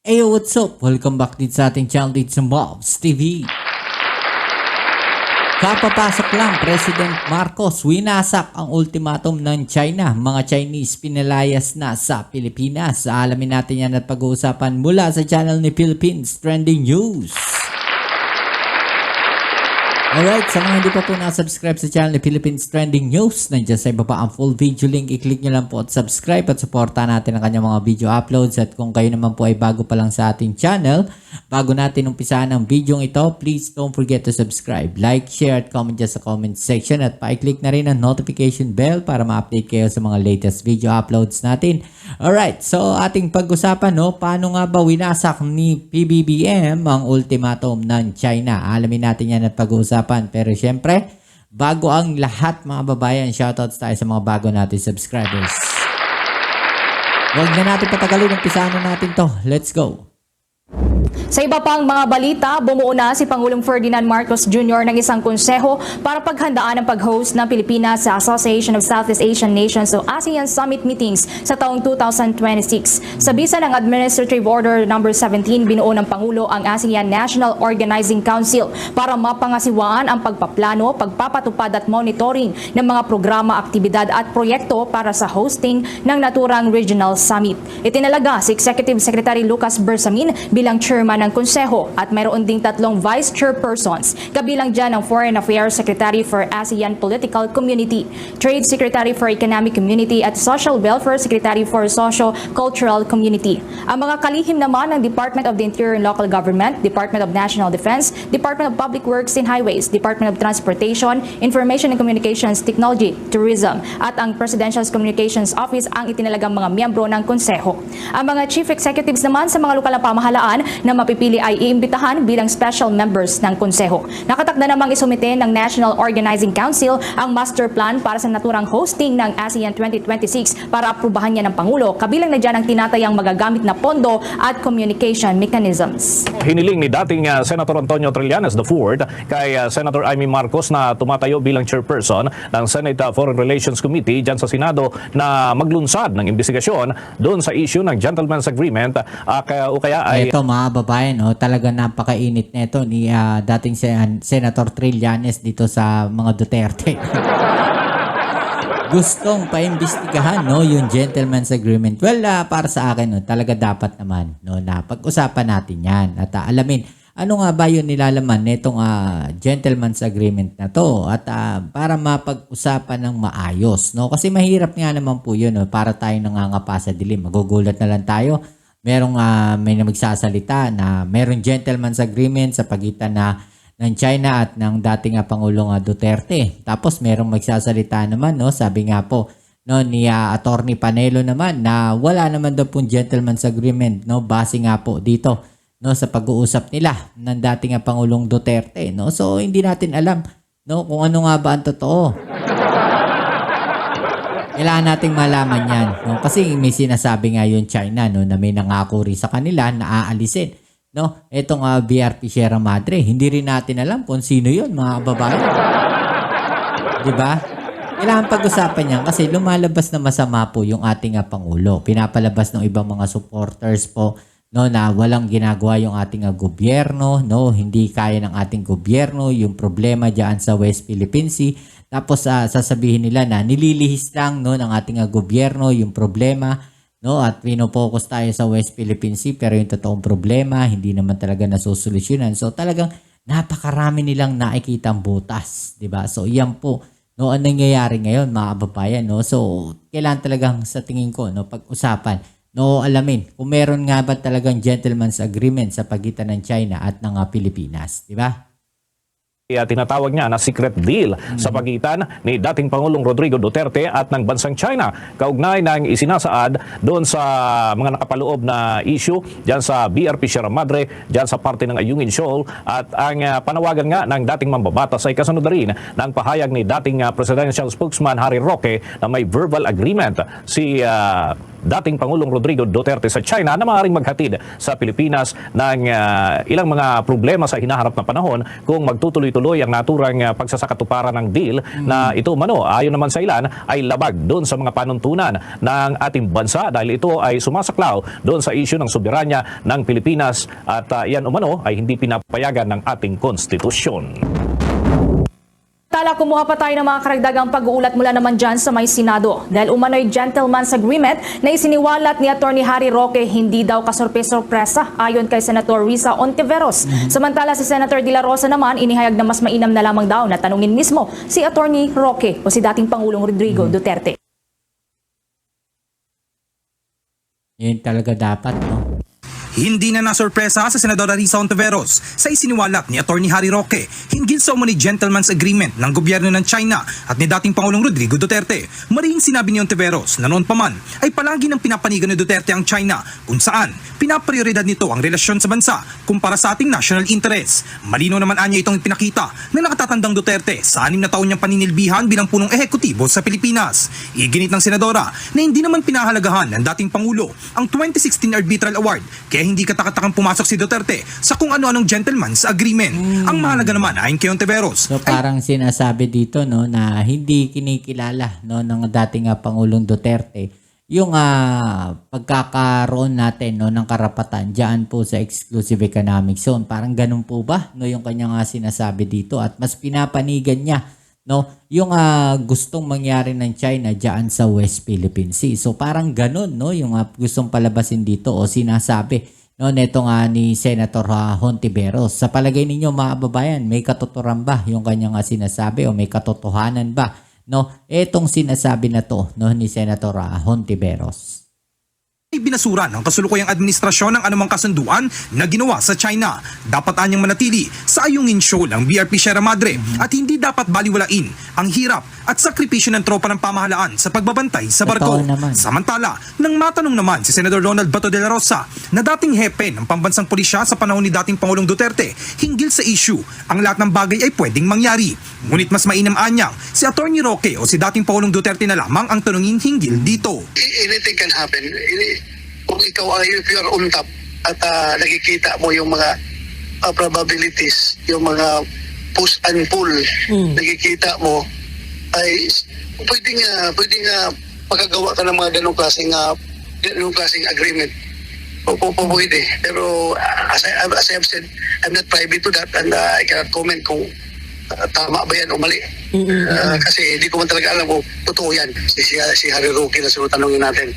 Hey, what's up? Welcome back dito sa ating channel dito sa Mobs TV. Kapapasok lang, President Marcos winasak ang ultimatum ng China. Mga Chinese pinalayas na sa Pilipinas. Alamin natin yan at pag-uusapan mula sa channel ni Philippines Trending News. Alright, sa mga hindi pa po nakasubscribe sa channel ni Philippines Trending News, nandiyan sa ibaba ang full video link. I-click nyo lang po at subscribe at supportan natin ang kanyang mga video uploads. At kung kayo naman po ay bago pa lang sa ating channel, bago natin umpisahan ang video ito, please don't forget to subscribe, like, share at comment dyan sa comment section. At pa-click na rin ang notification bell para ma-update kayo sa mga latest video uploads natin. Alright, so ating pag-usapan, paano nga ba winasak ni PBBM ang ultimatum ng China? Alamin natin yan at pag-uusapan. Pero syempre, bago ang lahat mga babayan, shoutouts tayo sa mga bago natin subscribers. Huwag na natin patagalin, umpisahan na natin to. Let's go! Sa iba pang mga balita, bumuo na si Pangulong Ferdinand Marcos Jr. ng isang konseho para paghandaan ang pag-host ng Pilipinas sa Association of Southeast Asian Nations o ASEAN Summit Meetings sa taong 2026. Sa bisa ng Administrative Order No. 17, binuo ng Pangulo ang ASEAN National Organizing Council para mapangasiwaan ang pagpaplano, pagpapatupad at monitoring ng mga programa, aktibidad at proyekto para sa hosting ng naturang Regional Summit. Itinalaga si Executive Secretary Lucas Bersamin bilang chairman ng konseho at mayroon ding tatlong vice chairpersons, kabilang dyan ang Foreign Affairs Secretary for ASEAN Political Community, Trade Secretary for Economic Community at Social Welfare Secretary for Socio-Cultural Community. Ang mga kalihim naman ng Department of the Interior and Local Government, Department of National Defense, Department of Public Works and Highways, Department of Transportation, Information and Communications Technology, Tourism at ang Presidential Communications Office ang itinalagang mga miyembro ng konseho. Ang mga chief executives naman sa mga lokal na pamahalaan na mapipili ay iimbitahan bilang special members ng konseho. Nakatakda namang isumite ng National Organizing Council ang master plan para sa naturang hosting ng ASEAN 2026 para aprubahan niya ng Pangulo. Kabilang na dyan ang tinatayang magagamit na pondo at communication mechanisms. Hiniling ni dating Senator Antonio Trillanes IV kay Senator Amy Marcos na tumatayo bilang chairperson ng Senate Foreign Relations Committee dyan sa Senado na maglunsad ng investigasyon doon sa issue ng Gentleman's Agreement o kaya ay... Ito mga babayan, talaga napakainit nito ni dating Senator Trillanes dito sa mga Duterte. Gustong paimbestigahan yung Gentleman's Agreement. Well, para sa akin, talaga dapat naman na pag-usapan natin yan at alamin ano nga ba yung nilalaman nitong Gentleman's Agreement na to at para mapag-usapan ng maayos. Kasi mahirap nga naman po yun para tayo nangangapa sa dilim. Magugulat na lang tayo. Merong may magsasalita na merong gentleman's agreement sa pagitan ng China at ng dating Pangulong Duterte. Tapos merong magsasalita naman, sabi nga po ni Attorney Panelo naman na wala naman daw pong gentleman's agreement, base nga po dito sa pag-uusap nila ng dating Pangulong Duterte. So hindi natin alam kung ano nga ba ang totoo. Kailangan nating malaman yan. Kasi may sinasabi nga yung China na may nangako rin sa kanila na aalisin. Itong BRP Sierra Madre. Hindi rin natin alam kung sino yun, mga babae. Diba? Kailangan pag-usapan yan kasi lumalabas na masama po yung ating Pangulo. Pinapalabas ng ibang mga supporters po na walang ginagawa yung ating gobyerno. Hindi kaya ng ating gobyerno yung problema dyan sa West Philippine Sea. Tapos sasabihin nila na nililihis lang ng ating gobyerno yung problema at pinopokus tayo sa West Philippine Sea pero yung totoong problema hindi naman talaga nasusolusyonan. So talagang napakarami nilang nakikitang butas, 'di ba? So yan po ang nangyayari ngayon mga kababayan, So kailangan talagang sa tingin ko pag-usapan, alamin kung meron nga ba talagang gentleman's agreement sa pagitan ng China at ng Pilipinas, 'di ba? Tinatawag niya na secret deal sa pagitan ni dating Pangulong Rodrigo Duterte at ng bansang China. Kaugnay ng isinasaad doon sa mga nakapaloob na issue dyan sa BRP Sierra Madre, dyan sa parte ng Ayungin Shoal at ang panawagan nga ng dating mambabatas ay kasunod rin ng pahayag ni dating Presidential Spokesman Harry Roque na may verbal agreement si dating Pangulong Rodrigo Duterte sa China na maaaring maghatid sa Pilipinas ng ilang mga problema sa hinaharap na panahon kung magtutuloy-tuloy ang naturang pagsasakatuparan ng deal na ito umano ayon naman sa ilan ay labag doon sa mga panuntunan ng ating bansa dahil ito ay sumasaklaw doon sa issue ng soberanya ng Pilipinas at yan umano ay hindi pinapayagan ng ating konstitusyon. Tala, kumuha pa tayo ng mga karagdagang pag-uulat mula naman dyan sa may Senado. Dahil umano'y gentleman's agreement na isiniwalat ni Atty. Harry Roque, hindi daw kasorpresa ayon kay Senator Risa Ontiveros. Samantala si Senator De La Rosa naman inihayag na mas mainam na lamang daw na tanungin mismo si Atty. Roque o si dating Pangulong Rodrigo Duterte. Yun talaga dapat, no? Hindi na nasorpresa sa Senadora Risa Ontiveros sa isiniwalat ni Atty. Harry Roque hinggil sa umano'y gentleman's agreement ng gobyerno ng China at ni dating Pangulong Rodrigo Duterte. Maring sinabi ni Ontiveros na noon pa man ay palagi nang pinapanigan ni Duterte ang China kung saan pinaprioridad nito ang relasyon sa bansa kumpara sa ating national interest. Malino naman anya itong ipinakita ng nakatatandang Duterte sa 6 na taon niyang paninilbihan bilang punong ehekutibo sa Pilipinas. Iginit ng Senadora na hindi naman pinahalagahan ng dating Pangulo ang 2016 Arbitral Award kaya hindi katakatang pumasok si Duterte sa kung ano-anong gentleman's agreement. Ang mahalaga naman ayon kay Ontiveros. So parang sinasabi dito, no, na hindi kinikilala, no, ng dating Pangulong Duterte yung pagkakaroon natin, no, ng karapatan diyan po sa exclusive economic zone. Parang ganun po ba, no, yung kanyang sinasabi dito at mas pinapanigan niya, no, yung gustong mangyari ng China diyan sa West Philippine Sea. So parang ganun, no, yung gustong palabasin dito o sinasabi, no, neto ni Senator Hontiveros. Sa palagay ninyo mga kababayan, may katotohanan ba yung kanyang sinasabi o may katotohanan ba, no, etong sinasabi na to, no, ni Senator Hontiveros? Binasura ng kasulukuyang administrasyon ng anumang kasunduan na ginawa sa China. Dapat anyang manatili sa ayungin show ng BRP Sierra Madre at hindi dapat baliwalain ang hirap at sakripisyo ng tropa ng pamahalaan sa pagbabantay sa barko. Samantala, nang matanong naman si Senador Ronald Bato de la Rosa na dating hepe ng pambansang pulisya sa panahon ni dating Pangulong Duterte hinggil sa issue, ang lahat ng bagay ay pwedeng mangyari. Ngunit mas mainam anyang si Atty. Roque o si dating Pangulong Duterte na lamang ang tanungin hinggil dito. Anything can happen. Kung ikaw ay if you are on top at nakikita mo yung mga probabilities, yung mga push and pull, nakikita mo, ay pwedeng makagawa ka ng mga ganong klaseng agreement. Pwede. Pero as I have said, I'm not privy to that and I cannot comment kung tama ba yan o mali. Kasi hindi ko man talaga alam kung totoo yan. Si Harry Roque na siguro tanongin natin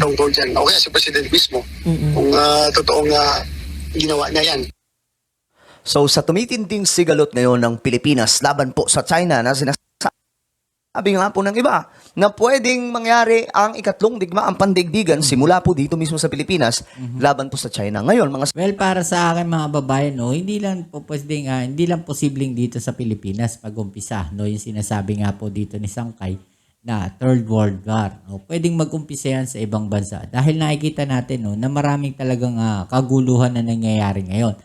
tungkol dyan. O kaya si President mismo kung totoong ginawa niya yan. So sa tumitinding sigalot ngayon ng Pilipinas laban po sa China na sinasabi nga po ng iba na pwedeng mangyari ang ikatlong digmaang pandaigdigan simula po dito mismo sa Pilipinas laban po sa China. Ngayon, mga Well, para sa akin mga babayan, no, hindi lang posibleng dito sa Pilipinas pag-umpisa, no, yung sinasabi nga po dito ni Sangkay na Third World War. No, pwedeng mag-umpisa yan sa ibang bansa dahil nakikita natin, no, na maraming talagang kaguluhan na nangyayari ngayon.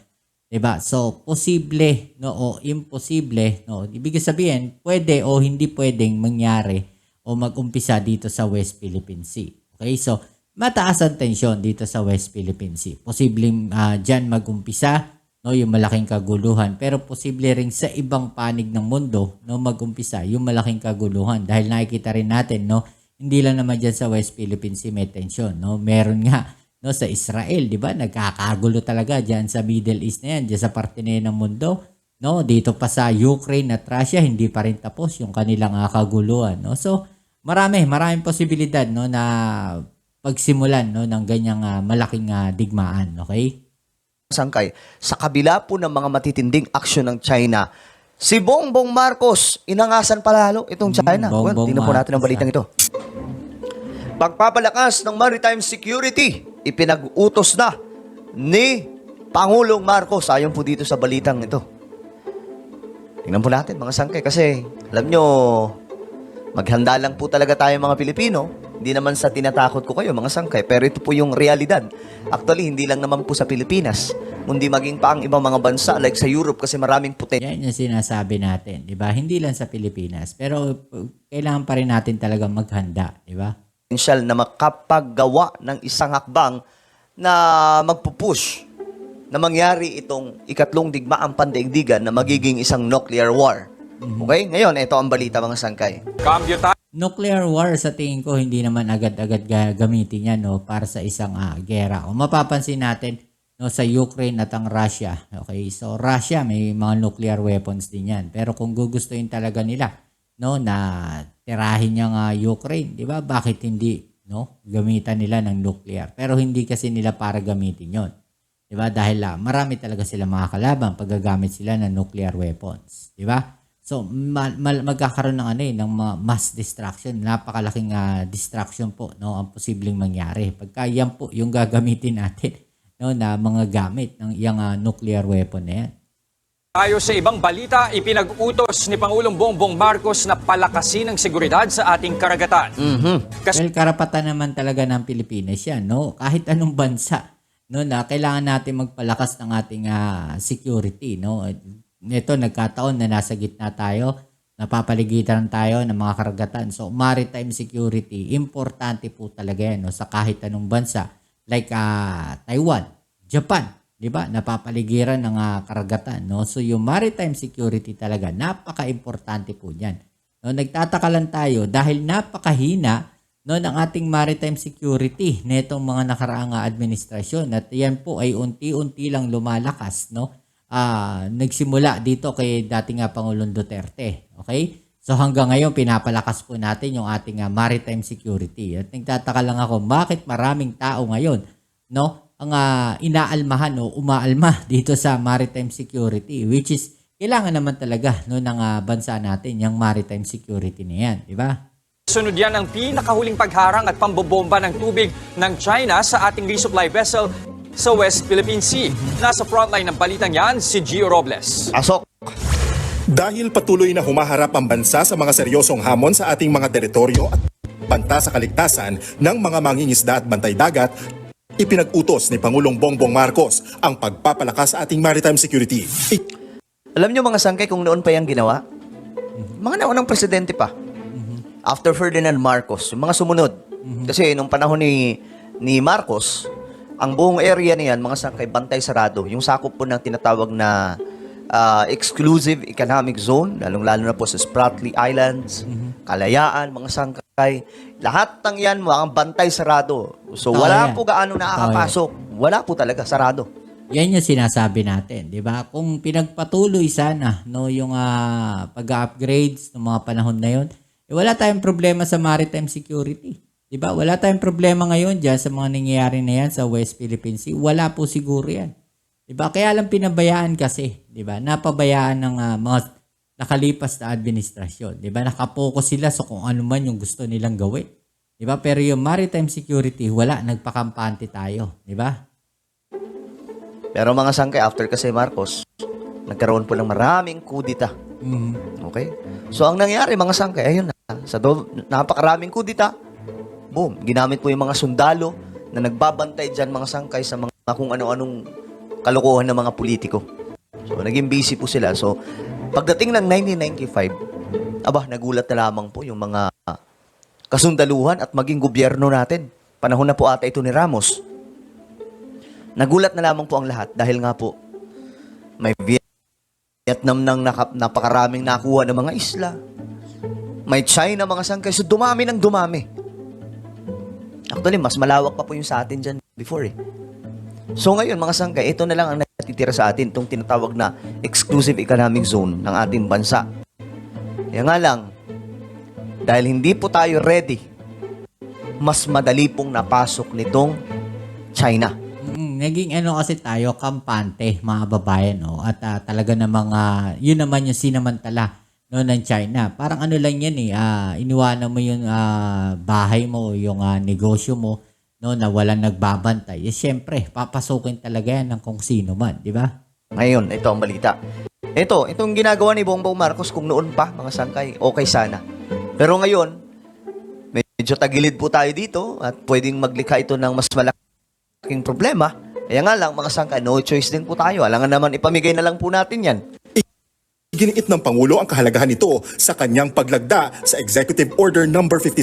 Diba? So, posible, no, o imposible, no, ibig sabihin, pwede o hindi pwedeng mangyari o mag-umpisa dito sa West Philippine Sea. Okay? So, mataas ang tensyon dito sa West Philippine Sea. Posibleng dyan mag-umpisa, no, yung malaking kaguluhan. Pero posible rin sa ibang panig ng mundo, no, mag-umpisa yung malaking kaguluhan. Dahil nakikita rin natin, no, hindi lang naman dyan sa West Philippine Sea may tensyon. No? Meron nga, no, sa Israel, di ba? Nagkakagulo talaga dyan sa Middle East na yan, dyan sa parte na yan ng mundo. No? Dito pa sa Ukraine at Russia, hindi pa rin tapos yung kanilang kaguluhan. No? So, maraming posibilidad, no, na pagsimulan, no, ng ganyang malaking digmaan. Okay? Sangkay, sa kabila po ng mga matitinding aksyon ng China, si Bongbong Marcos, inangasan palalo itong China. Well, tingnan po natin ang balitang ito. Pagpapalakas ng maritime security, ipinag-utos na ni Pangulong Marcos. Ayon po dito sa balitang ito. Tingnan po natin mga sangkay kasi alam nyo, maghanda lang po talaga tayo mga Pilipino. Hindi naman sa tinatakot ko kayo mga sangkay, pero ito po yung realidad. Actually, hindi lang naman po sa Pilipinas, kundi maging pa ang ibang mga bansa like sa Europe kasi maraming potential. Yan yung sinasabi natin, di ba? Hindi lang sa Pilipinas, pero kailangan pa rin natin talaga maghanda, di ba? potensyal na makapaggawa ng isang hakbang na magpupush na mangyari itong ikatlong digmaang pandaigdigan na magiging isang nuclear war. Okay? Ngayon, ito ang balita mga sangkay. Nuclear war sa tingin ko hindi naman agad-agad gamitin yan para sa isang gera. O mapapansin natin sa Ukraine at ang Russia. Okay, so Russia may mga nuclear weapons din yan. Pero kung gugustuhin talaga nila na tirahin yung Ukraine, di ba? Bakit hindi gamitan nila ng nuclear? Pero hindi kasi nila para gamitin yon. Di ba? Dahil marami talaga sila mga kalaban pag gagamit sila ng nuclear weapons. Di ba? So, magkakaroon ng mass destruction. Napakalaking distraction po ang posibleng mangyari. Pagka yan po yung gagamitin natin na mga gamit ng iyang nuclear weapon na yan. Tayo sa ibang balita, ipinag-utos ni Pangulong Bongbong Marcos na palakasin ang seguridad sa ating karagatan. Well, karapatan naman talaga ng Pilipinas yan. Kahit anong bansa na kailangan natin magpalakas ng ating security. Ito, nagkataon na nasa gitna tayo, napapaligitan tayo ng mga karagatan. So, maritime security, importante po talaga yan sa kahit anong bansa. Like Taiwan, Japan, di ba? Napapaligiran ng karagatan. So, yung maritime security talaga, napaka-importante po yan. Nagtataka lang tayo dahil napakahina ng ating maritime security nitong mga nakaraang administrasyon. At yan po ay unti-unti lang lumalakas, nagsimula dito kay dating Pangulong Duterte. Okay? So hanggang ngayon pinapalakas po natin yung ating maritime security. At nagtataka lang ako bakit maraming tao ngayon ang inaalmahan o umaalma dito sa maritime security, which is kailangan naman talaga ng bansa natin yung maritime security na yan, di ba? Sunod yan ang pinakahuling pagharang at pambobomba ng tubig ng China sa ating resupply vessel sa West Philippine Sea. Nasa frontline ng balitang yan, si Gio Robles. Asok. Dahil patuloy na humaharap ang bansa sa mga seryosong hamon sa ating mga teritoryo at banta sa kaligtasan ng mga mangingisda at bantay dagat, ipinag-utos ni Pangulong Bongbong Marcos ang pagpapalakas sa ating maritime security. Alam nyo mga sangkay kung noon pa yan ginawa? Mga naunang presidente pa. After Ferdinand Marcos, yung mga sumunod. Kasi nung panahon ni Marcos, ang buong area niyan, mga sangkay, bantay sarado. Yung sakop po ng tinatawag na exclusive economic zone, lalong-lalo na po sa Spratly Islands, Kalayaan, mga sangkay. Lahat ng yan, mga bantay sarado. So wala po gaano nakakapasok. Wala po talaga, sarado. Yan yung sinasabi natin, di ba? Kung pinagpatuloy sana yung pag-upgrades ng mga panahon na yun, wala tayong problema sa maritime security. Di ba? Wala tayong problema ngayon dyan sa mga nangyayari na yan sa West Philippine Sea. Wala po siguro yan. Di ba? Kaya lang pinabayaan kasi. Di ba? Napabayaan ng mga nakalipas na administrasyon. Di ba? Nakapokus sila sa kung ano man yung gusto nilang gawin. Di ba? Pero yung maritime security, wala. Nagpakampante tayo. Di ba? Pero mga sangkay, after kasi Marcos, nagkaroon po ng maraming kudita. Okay? So, ang nangyari, mga sangkay, ayun na. Sa napakaraming kudita, boom, ginamit po yung mga sundalo na nagbabantay dyan, mga sangkay, sa mga kung ano-anong kalokohan ng mga politiko. So, naging busy po sila. So, pagdating ng 1995, nagulat na lamang po yung mga kasundaluhan at maging gobyerno natin. Panahon na po ata ito ni Ramos. Nagulat na lamang po ang lahat dahil nga po may Vietnam nang napakaraming nakuha ng mga isla. May China, mga sangkay. So, dumami ng dumami. Actually, mas malawak pa po yung sa atin dyan before eh. So, ngayon, mga sangkay, ito na lang ang natitira sa atin, itong tinatawag na exclusive economic zone ng ating bansa. Kaya nga lang, dahil hindi po tayo ready, mas madali pong napasok nitong China. Naging kasi tayo, kampante, mga babayan, at talaga namang, yun naman yung sinamantala ng China. Parang ano lang yan iniwanan mo yung bahay mo, yung negosyo mo, na walang nagbabantay. Siyempre, papasukin talaga yan ng kung sino man, di ba? Ngayon, ito ang balita. Itong ginagawa ni Bongbong Marcos kung noon pa, mga sangkay, okay sana. Pero ngayon, medyo tagilid po tayo dito at pwedeng maglikha ito ng mas malaking problema. Kaya nga lang, mga sangkay, no choice din po tayo. Alangan naman, ipamigay na lang po natin yan. Iginiit ng Pangulo ang kahalagahan nito sa kanyang paglagda sa Executive Order No. 57.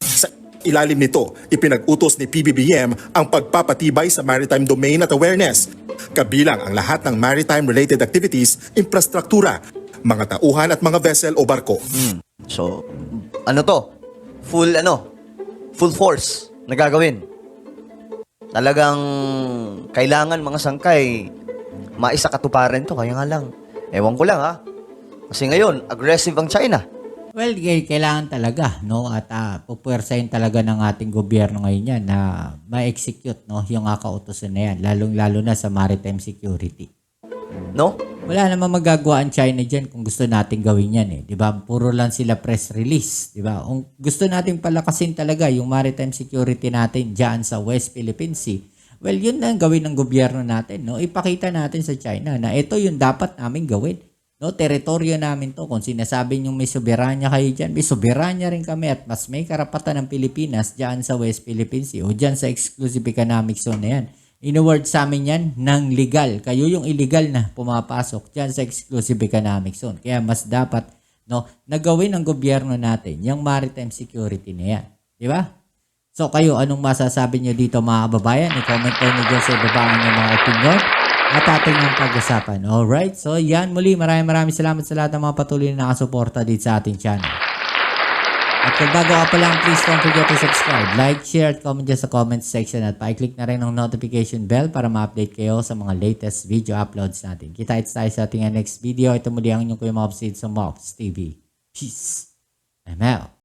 Sa ilalim nito, ipinag-utos ni PBBM ang pagpapatibay sa maritime domain at awareness, kabilang ang lahat ng maritime-related activities, infrastruktura, mga tauhan at mga vessel o barko. So, ano to? Full force na gagawin. Talagang kailangan mga sangkay maisakatuparan to. Kaya nga lang, ewan ko lang ha. Kasi ngayon, aggressive ang China. Well, kailangan talaga, no? At pupuwersahin talaga ng ating gobyerno ngayon yan na ma-execute, no? Yung kautosan na yan, lalong-lalo na sa maritime security. No? Wala namang magagawa ang China dyan kung gusto natin gawin yan, eh. Diba? Puro lang sila press release, diba? Kung gusto natin palakasin talaga yung maritime security natin dyan sa West Philippine Sea, well, yun na ang gawin ng gobyerno natin, no? Ipakita natin sa China na ito yung dapat namin gawin. No, teritoryo namin to. Kung sinasabi nyo may soberanya kayo dyan, may soberanya rin kami at mas may karapatan ng Pilipinas dyan sa West Philippine Sea o dyan sa exclusive economic zone na yan. In-award sa amin yan ng legal. Kayo yung illegal na pumapasok dyan sa exclusive economic zone. Kaya mas dapat, no, nagawin ng gobyerno natin yung maritime security na yan. Di ba? So kayo, anong masasabi nyo dito mga kababayan? I-comment nyo dyan sa ibaba ng mga opinion at ating ng pag-usapan. Alright, so yan muli. Maraming salamat sa lahat ng mga patuloy na nakasuporta dito sa ating channel. At kung bago ka pa lang, please don't forget to subscribe, like, share, at comment dyan sa comment section at pa-click na rin ng notification bell para ma-update kayo sa mga latest video uploads natin. Kita-kits tayo sa ating next video. Ito muli ang inyong Kuya Mobs sa Mobs TV. Peace. I'm out.